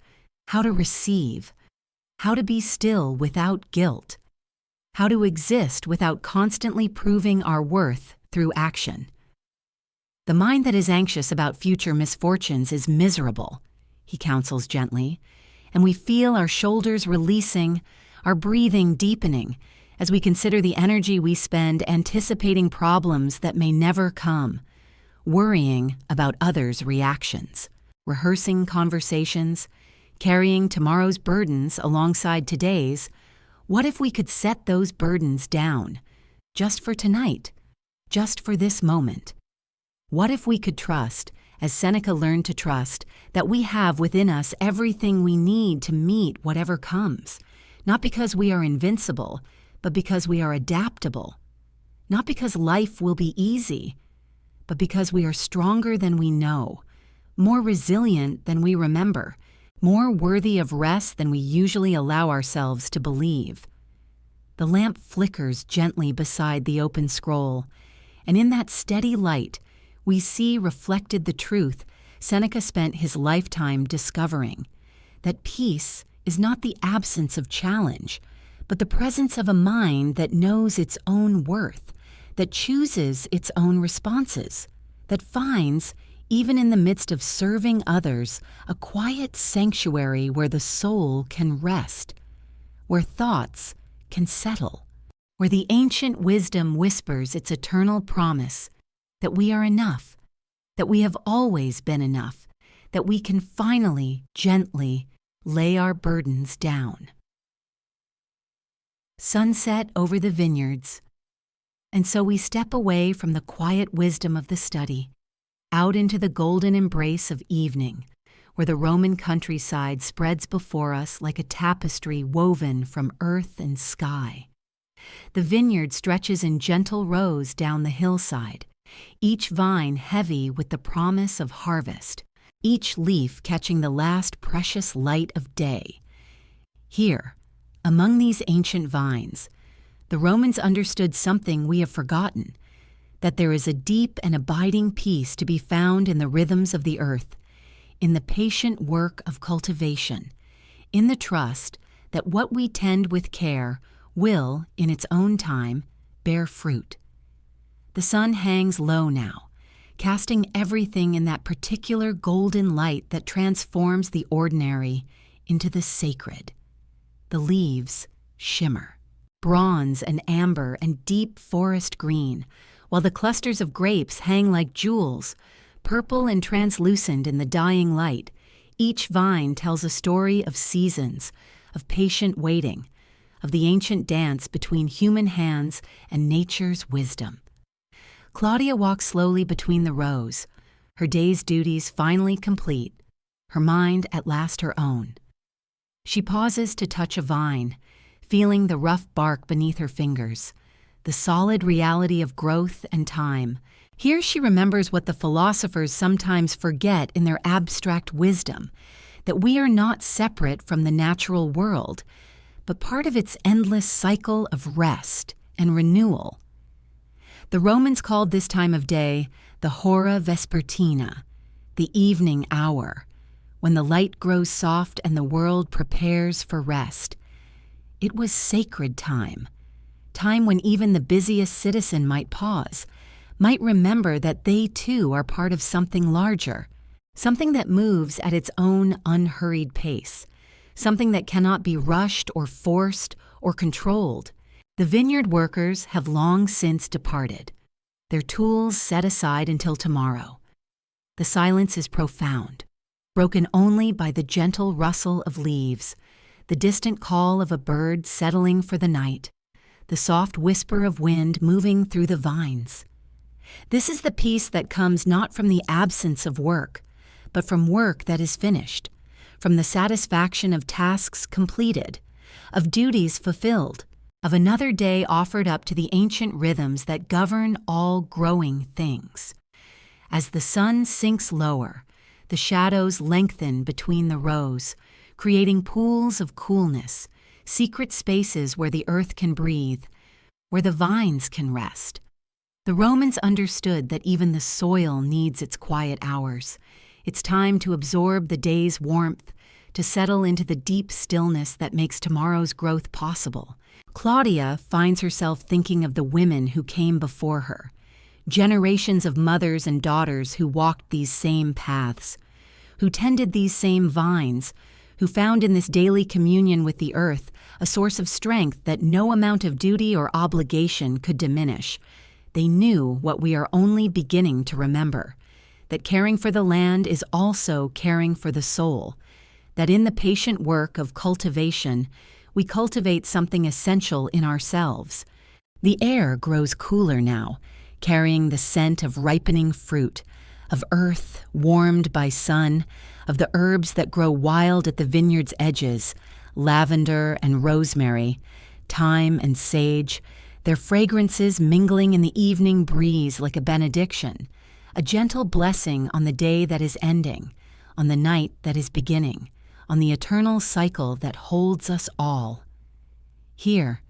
how to receive, how to be still without guilt, how to exist without constantly proving our worth through action. The mind that is anxious about future misfortunes is miserable, he counsels gently, and we feel our shoulders releasing, our breathing deepening, as we consider the energy we spend anticipating problems that may never come, worrying about others' reactions, rehearsing conversations, carrying tomorrow's burdens alongside today's. What if we could set those burdens down, just for tonight, just for this moment? What if we could trust, as Seneca learned to trust, that we have within us everything we need to meet whatever comes, not because we are invincible, but because we are adaptable, not because life will be easy, but because we are stronger than we know, more resilient than we remember, more worthy of rest than we usually allow ourselves to believe. The lamp flickers gently beside the open scroll, and in that steady light, we see reflected the truth Seneca spent his lifetime discovering, that peace is not the absence of challenge, but the presence of a mind that knows its own worth, that chooses its own responses, that finds, even in the midst of serving others, a quiet sanctuary where the soul can rest, where thoughts can settle, where the ancient wisdom whispers its eternal promise that we are enough, that we have always been enough, that we can finally, gently lay our burdens down. sunset over the vineyards. And so we step away from the quiet wisdom of the study, out into the golden embrace of evening, where the Roman countryside spreads before us like a tapestry woven from earth and sky. The vineyard stretches in gentle rows down the hillside, each vine heavy with the promise of harvest, each leaf catching the last precious light of day. Here, among these ancient vines, the Romans understood something we have forgotten, that there is a deep and abiding peace to be found in the rhythms of the earth, in the patient work of cultivation, in the trust that what we tend with care will, in its own time, bear fruit. The sun hangs low now, casting everything in that particular golden light that transforms the ordinary into the sacred. The leaves shimmer, bronze and amber and deep forest green, while the clusters of grapes hang like jewels, purple and translucent in the dying light. Each vine tells a story of seasons, of patient waiting, of the ancient dance between human hands and nature's wisdom. Claudia walks slowly between the rows, her day's duties finally complete, her mind at last her own. She pauses to touch a vine, feeling the rough bark beneath her fingers, the solid reality of growth and time. Here she remembers what the philosophers sometimes forget in their abstract wisdom, that we are not separate from the natural world, but part of its endless cycle of rest and renewal. The Romans called this time of day the hora vespertina, the evening hour, when the light grows soft and the world prepares for rest. It was sacred time when even the busiest citizen might pause, might remember that they too are part of something larger, something that moves at its own unhurried pace, something that cannot be rushed or forced or controlled. The vineyard workers have long since departed, their tools set aside until tomorrow. The silence is profound, broken only by the gentle rustle of leaves, the distant call of a bird settling for the night, the soft whisper of wind moving through the vines. This is the peace that comes not from the absence of work, but from work that is finished, from the satisfaction of tasks completed, of duties fulfilled, of another day offered up to the ancient rhythms that govern all growing things. As the sun sinks lower, the shadows lengthen between the rows, creating pools of coolness, secret spaces where the earth can breathe, where the vines can rest. The Romans understood that even the soil needs its quiet hours, its time to absorb the day's warmth, to settle into the deep stillness that makes tomorrow's growth possible. Claudia finds herself thinking of the women who came before her, generations of mothers and daughters who walked these same paths, who tended these same vines, who found in this daily communion with the earth a source of strength that no amount of duty or obligation could diminish. They knew what we are only beginning to remember, that caring for the land is also caring for the soul, that in the patient work of cultivation, we cultivate something essential in ourselves. The air grows cooler now, carrying the scent of ripening fruit, of earth warmed by sun, of the herbs that grow wild at the vineyard's edges, lavender and rosemary, thyme and sage, their fragrances mingling in the evening breeze like a benediction, a gentle blessing on the day that is ending, on the night that is beginning, on the eternal cycle that holds us all. Here,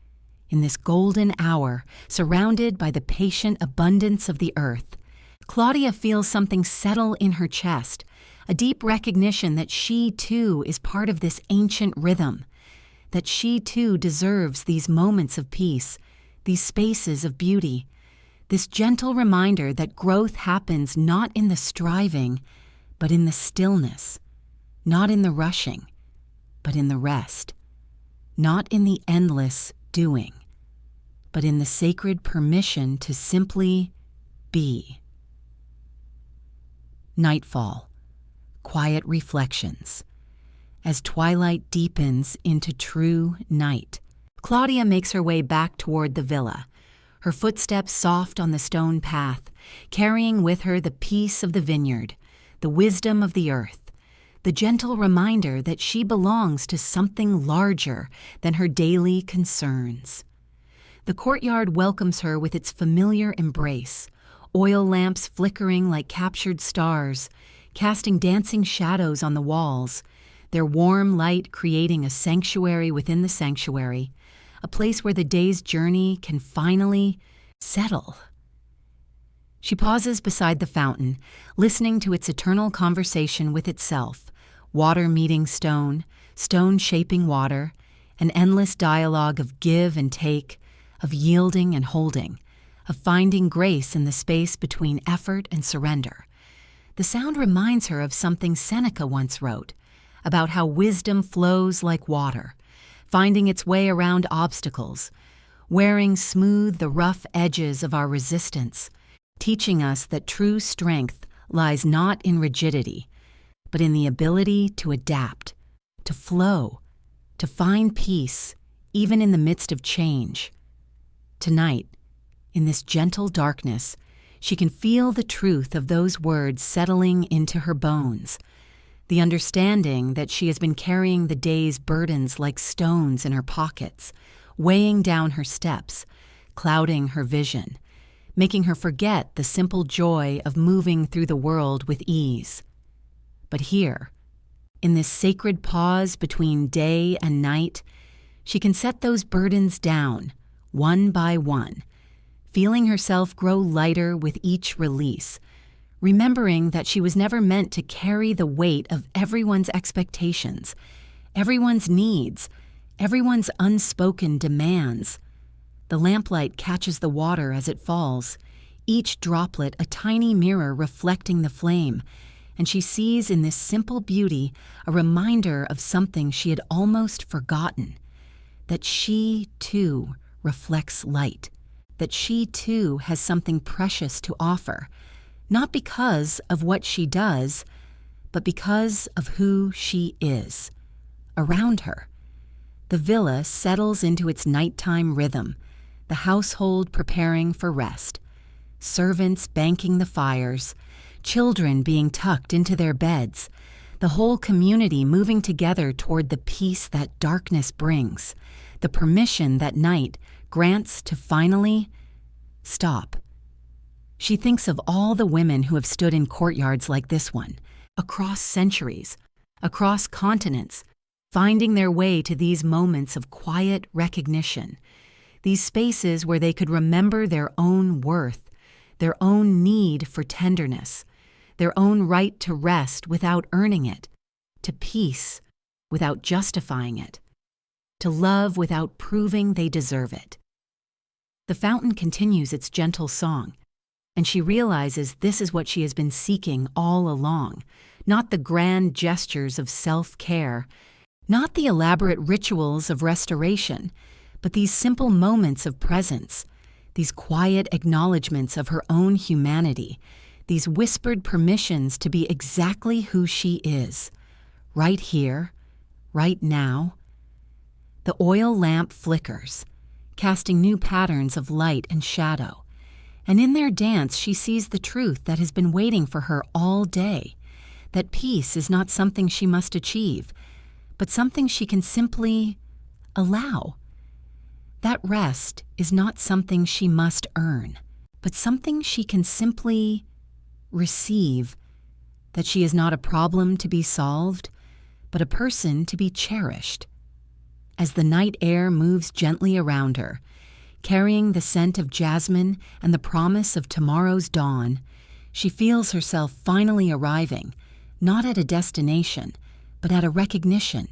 in this golden hour, surrounded by the patient abundance of the earth, Claudia feels something settle in her chest, a deep recognition that she too is part of this ancient rhythm, that she too deserves these moments of peace, these spaces of beauty, this gentle reminder that growth happens not in the striving, but in the stillness, not in the rushing, but in the rest, not in the endless doing, but in the sacred permission to simply be. Nightfall, quiet reflections. As twilight deepens into true night, Claudia makes her way back toward the villa, her footsteps soft on the stone path, carrying with her the peace of the vineyard, the wisdom of the earth, the gentle reminder that she belongs to something larger than her daily concerns. The courtyard welcomes her with its familiar embrace, oil lamps flickering like captured stars, casting dancing shadows on the walls, their warm light creating a sanctuary within the sanctuary, a place where the day's journey can finally settle. She pauses beside the fountain, listening to its eternal conversation with itself, water meeting stone, stone shaping water, an endless dialogue of give and take, of yielding and holding, of finding grace in the space between effort and surrender. The sound reminds her of something Seneca once wrote, about how wisdom flows like water, finding its way around obstacles, wearing smooth the rough edges of our resistance, teaching us that true strength lies not in rigidity, but in the ability to adapt, to flow, to find peace, even in the midst of change. Tonight, in this gentle darkness, she can feel the truth of those words settling into her bones, the understanding that she has been carrying the day's burdens like stones in her pockets, weighing down her steps, clouding her vision, making her forget the simple joy of moving through the world with ease. But here, in this sacred pause between day and night, she can set those burdens down, one by one, feeling herself grow lighter with each release, remembering that she was never meant to carry the weight of everyone's expectations, everyone's needs, everyone's unspoken demands. The lamplight catches the water as it falls, each droplet a tiny mirror reflecting the flame, and she sees in this simple beauty a reminder of something she had almost forgotten, that she, too, reflects light, that she, too, has something precious to offer, not because of what she does, but because of who she is. Around her, the villa settles into its nighttime rhythm, the household preparing for rest, servants banking the fires, children being tucked into their beds, the whole community moving together toward the peace that darkness brings, the permission that night grants to finally stop. She thinks of all the women who have stood in courtyards like this one, across centuries, across continents, finding their way to these moments of quiet recognition, these spaces where they could remember their own worth, their own need for tenderness, their own right to rest without earning it, to peace without justifying it, to love without proving they deserve it. The fountain continues its gentle song, and she realizes this is what she has been seeking all along, not the grand gestures of self-care, not the elaborate rituals of restoration, but these simple moments of presence, these quiet acknowledgments of her own humanity, these whispered permissions to be exactly who she is, right here, right now. The oil lamp flickers, casting new patterns of light and shadow, and in their dance she sees the truth that has been waiting for her all day, that peace is not something she must achieve, but something she can simply allow. That rest is not something she must earn, but something she can simply receive, that she is not a problem to be solved, but a person to be cherished. As the night air moves gently around her, carrying the scent of jasmine and the promise of tomorrow's dawn, she feels herself finally arriving, not at a destination, but at a recognition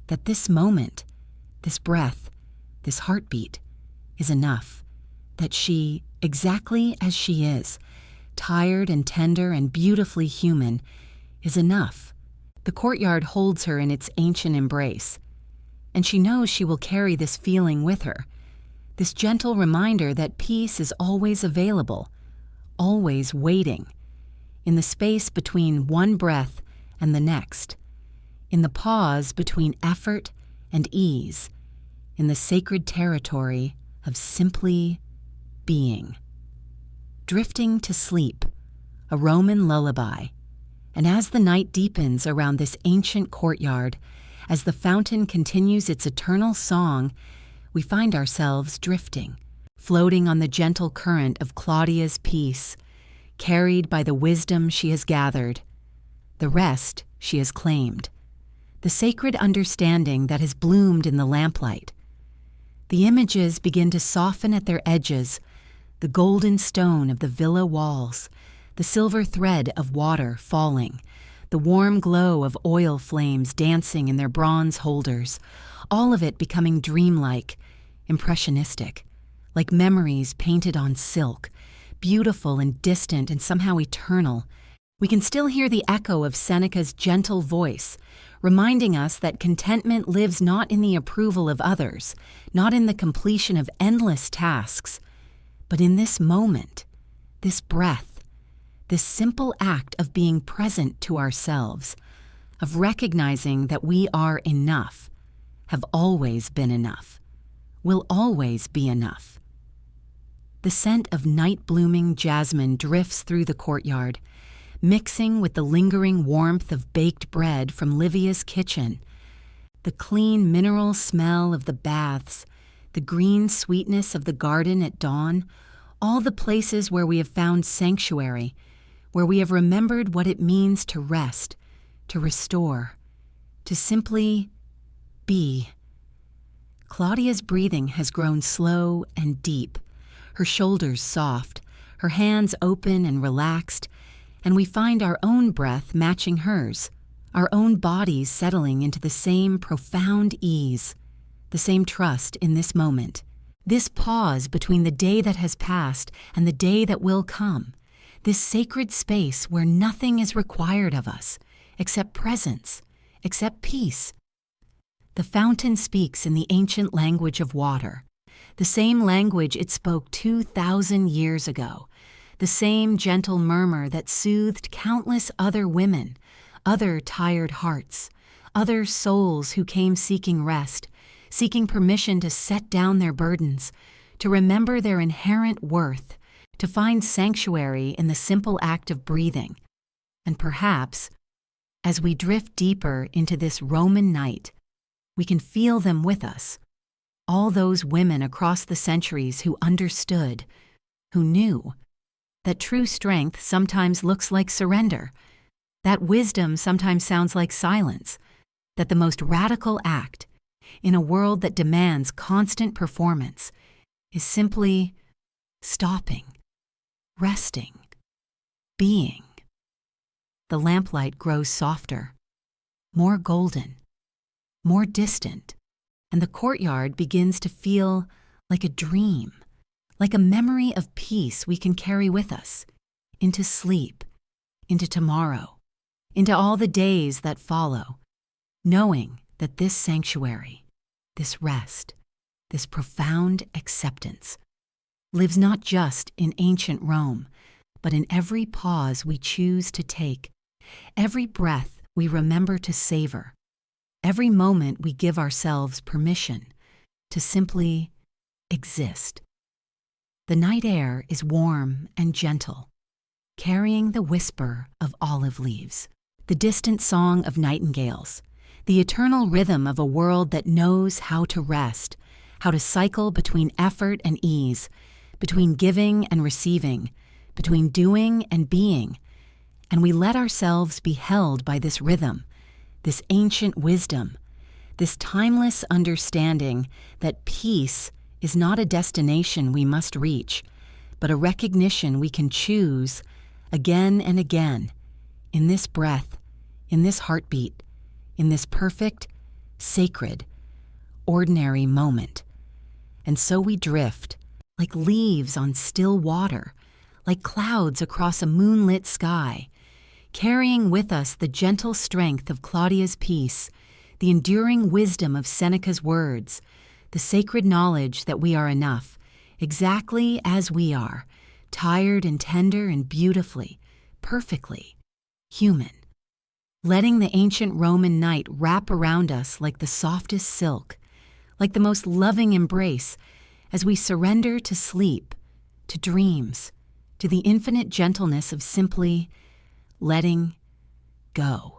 that this moment, this breath, this heartbeat is enough, that she, exactly as she is, tired and tender and beautifully human, is enough. The courtyard holds her in its ancient embrace, and she knows she will carry this feeling with her, this gentle reminder that peace is always available, always waiting, in the space between one breath and the next, in the pause between effort and ease, in the sacred territory of simply being. Drifting to sleep, a Roman lullaby. And as the night deepens around this ancient courtyard, as the fountain continues its eternal song, we find ourselves drifting, floating on the gentle current of Claudia's peace, carried by the wisdom she has gathered, the rest she has claimed, the sacred understanding that has bloomed in the lamplight. The images begin to soften at their edges, the golden stone of the villa walls, the silver thread of water falling, the warm glow of oil flames dancing in their bronze holders, all of it becoming dreamlike, impressionistic, like memories painted on silk, beautiful and distant and somehow eternal. We can still hear the echo of Seneca's gentle voice, reminding us that contentment lives not in the approval of others, not in the completion of endless tasks, but in this moment, this breath, this simple act of being present to ourselves, of recognizing that we are enough, have always been enough, will always be enough. The scent of night-blooming jasmine drifts through the courtyard, mixing with the lingering warmth of baked bread from Livia's kitchen, the clean mineral smell of the baths, the green sweetness of the garden at dawn, all the places where we have found sanctuary, where we have remembered what it means to rest, to restore, to simply be. Claudia's breathing has grown slow and deep, her shoulders soft, her hands open and relaxed, and we find our own breath matching hers, our own bodies settling into the same profound ease, the same trust in this moment, this pause between the day that has passed and the day that will come, this sacred space where nothing is required of us except presence, except peace. The fountain speaks in the ancient language of water, the same language it spoke 2,000 years ago, the same gentle murmur that soothed countless other women, other tired hearts, other souls who came seeking rest, seeking permission to set down their burdens, to remember their inherent worth, to find sanctuary in the simple act of breathing. And perhaps, as we drift deeper into this Roman night, we can feel them with us, all those women across the centuries who understood, who knew, that true strength sometimes looks like surrender, that wisdom sometimes sounds like silence, that the most radical act, in a world that demands constant performance, is simply stopping, resting, being. The lamplight grows softer, more golden, more distant, and the courtyard begins to feel like a dream, like a memory of peace we can carry with us, into sleep, into tomorrow, into all the days that follow, knowing that this sanctuary, this rest, this profound acceptance, lives not just in ancient Rome, but in every pause we choose to take, every breath we remember to savor, every moment we give ourselves permission to simply exist. The night air is warm and gentle, carrying the whisper of olive leaves, the distant song of nightingales, the eternal rhythm of a world that knows how to rest, how to cycle between effort and ease, between giving and receiving, between doing and being, and we let ourselves be held by this rhythm, this ancient wisdom, this timeless understanding that peace is not a destination we must reach, but a recognition we can choose again and again, in this breath, in this heartbeat, in this perfect, sacred, ordinary moment. And so we drift, like leaves on still water, like clouds across a moonlit sky, carrying with us the gentle strength of Claudia's peace, the enduring wisdom of Seneca's words, the sacred knowledge that we are enough, exactly as we are, tired and tender and beautifully, perfectly human. Letting the ancient Roman night wrap around us like the softest silk, like the most loving embrace as we surrender to sleep, to dreams, to the infinite gentleness of simply letting go.